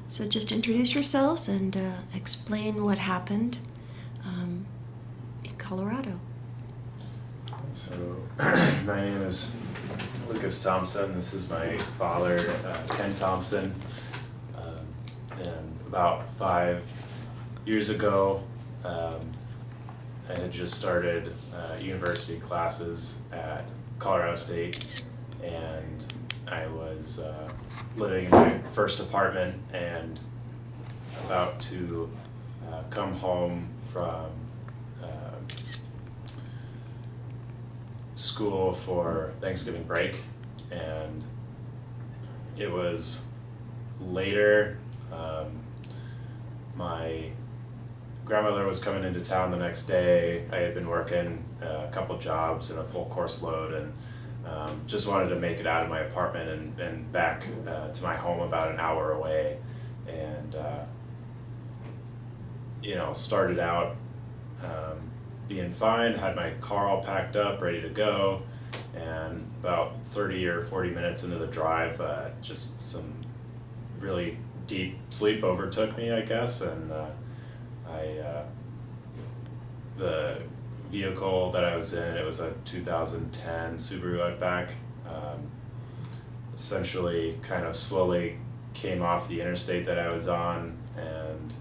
So just introduce yourselves and explain what happened in Colorado. So, my name is Lucas Thompson. This is my father, Ken Thompson. And about 5 years ago, I had just started university classes at Colorado State, and I was living in my first apartment and about to come home from school for Thanksgiving break, and it was later. My grandmother was coming into town the next day. I had been working a couple jobs and a full course load, and just wanted to make it out of my apartment and back to my home about an hour away. And started out being fine, had my car all packed up, ready to go, and about 30 or 40 minutes into the drive, just some really deep sleep overtook me, I guess, and the vehicle that I was in, it was a 2010 Subaru Outback, essentially kind of slowly came off the interstate that I was on, and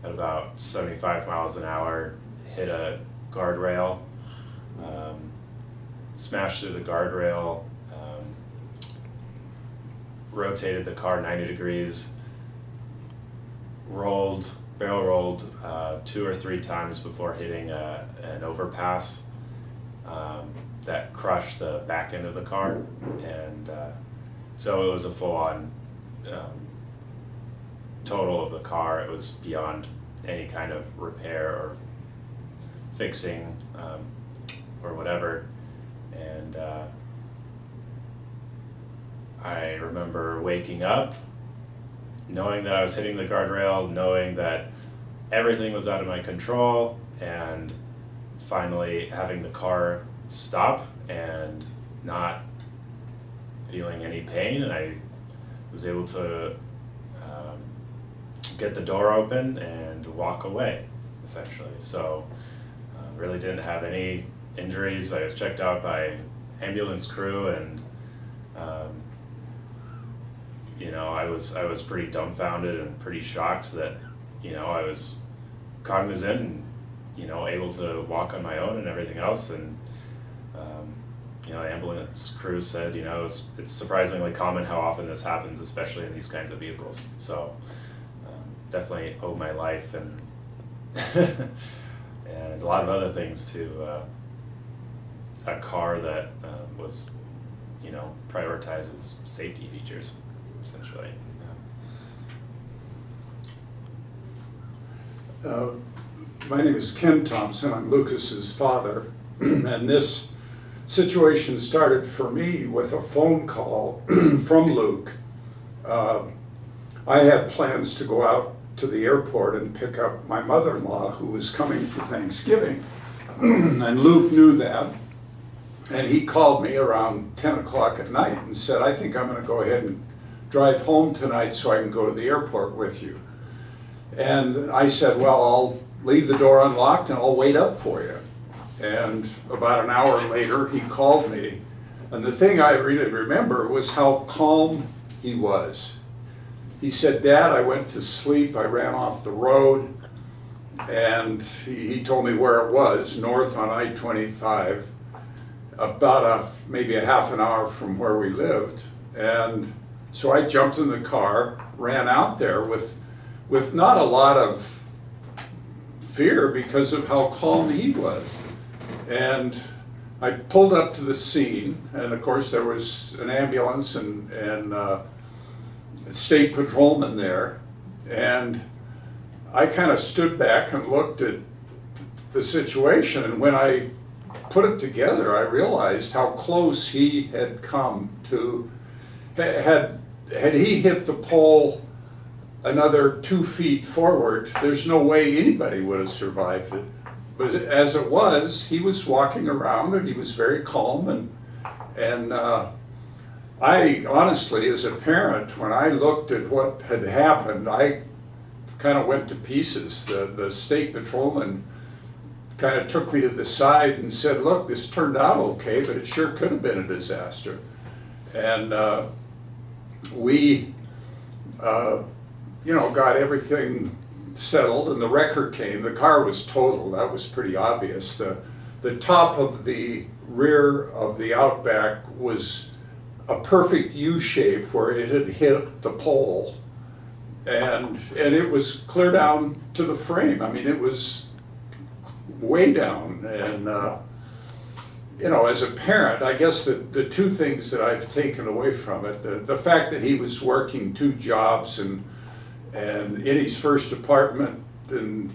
at about 75 miles an hour hit a guardrail, smashed through the guardrail, rotated the car 90 degrees, barrel rolled 2 or 3 times before hitting an overpass that crushed the back end of the car, and so it was a full-on total of the car. It was beyond any kind of repair or fixing or whatever, and I remember waking up knowing that I was hitting the guardrail, knowing that everything was out of my control, and finally having the car stop and not feeling any pain, and I was able to get the door open and walk away, essentially. So really didn't have any injuries. I was checked out by ambulance crew, and I was pretty dumbfounded and pretty shocked that I was cognizant and able to walk on my own and everything else. And the ambulance crew said it's surprisingly common how often this happens, especially in these kinds of vehicles. So definitely owe my life and and a lot of other things to a car that was prioritizes safety features, essentially. My name is Ken Thompson. I'm Lucas's father, and this situation started for me with a phone call from Luke. I had plans to go out to the airport and pick up my mother-in-law, who was coming for Thanksgiving, and Luke knew that, and he called me around 10 o'clock at night and said, "I think I'm going to go ahead and drive home tonight so I can go to the airport with you." And I said, "Well, I'll leave the door unlocked and I'll wait up for you." And about an hour later, he called me. And the thing I really remember was how calm he was. He said, "Dad, I went to sleep, I ran off the road," and he told me where it was, north on I-25, about maybe a half an hour from where we lived. And so I jumped in the car, ran out there with not a lot of fear because of how calm he was. And I pulled up to the scene, and of course there was an ambulance and a state patrolman there, and I kind of stood back and looked at the situation, and when I put it together, I realized how close he had come to, had he hit the pole another 2 feet forward, there's no way anybody would have survived it. But as it was, he was walking around and he was very calm, and I honestly, as a parent, when I looked at what had happened, I kind of went to pieces. The state patrolman kind of took me to the side and said, look, this turned out okay, but it sure could have been a disaster. And we, got everything settled, and the wrecker came. The car was totaled. That was pretty obvious. The top of the rear of the Outback was a perfect U shape where it had hit the pole, and it was clear down to the frame. I mean, it was way down. And as a parent, I guess the two things that I've taken away from it, the fact that he was working 2 jobs and in his first apartment, and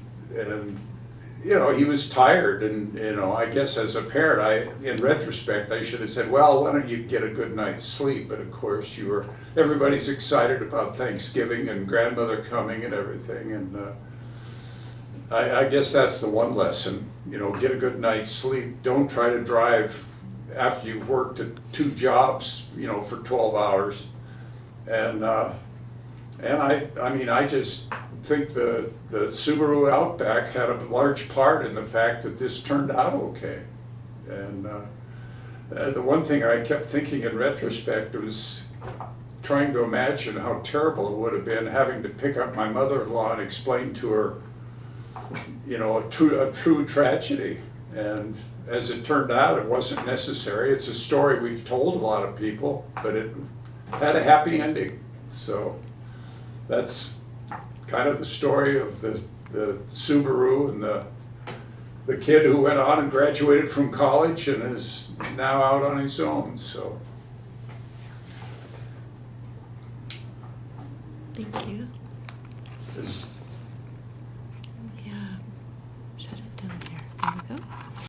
he was tired, and I guess as a parent, in retrospect, I should have said, well, why don't you get a good night's sleep? But of course, everybody's excited about Thanksgiving and grandmother coming and everything, and I guess that's the one lesson. Get a good night's sleep. Don't try to drive after you've worked at 2 jobs, for 12 hours, and I just think the Subaru Outback had a large part in the fact that this turned out okay. And the one thing I kept thinking in retrospect was trying to imagine how terrible it would have been having to pick up my mother-in-law and explain to her, a true tragedy. And as it turned out, it wasn't necessary. It's a story we've told a lot of people, but it had a happy ending. So that's kind of the story of the Subaru and the kid who went on and graduated from college and is now out on his own. So Thank you. is- Yeah, shut it down here. There we go.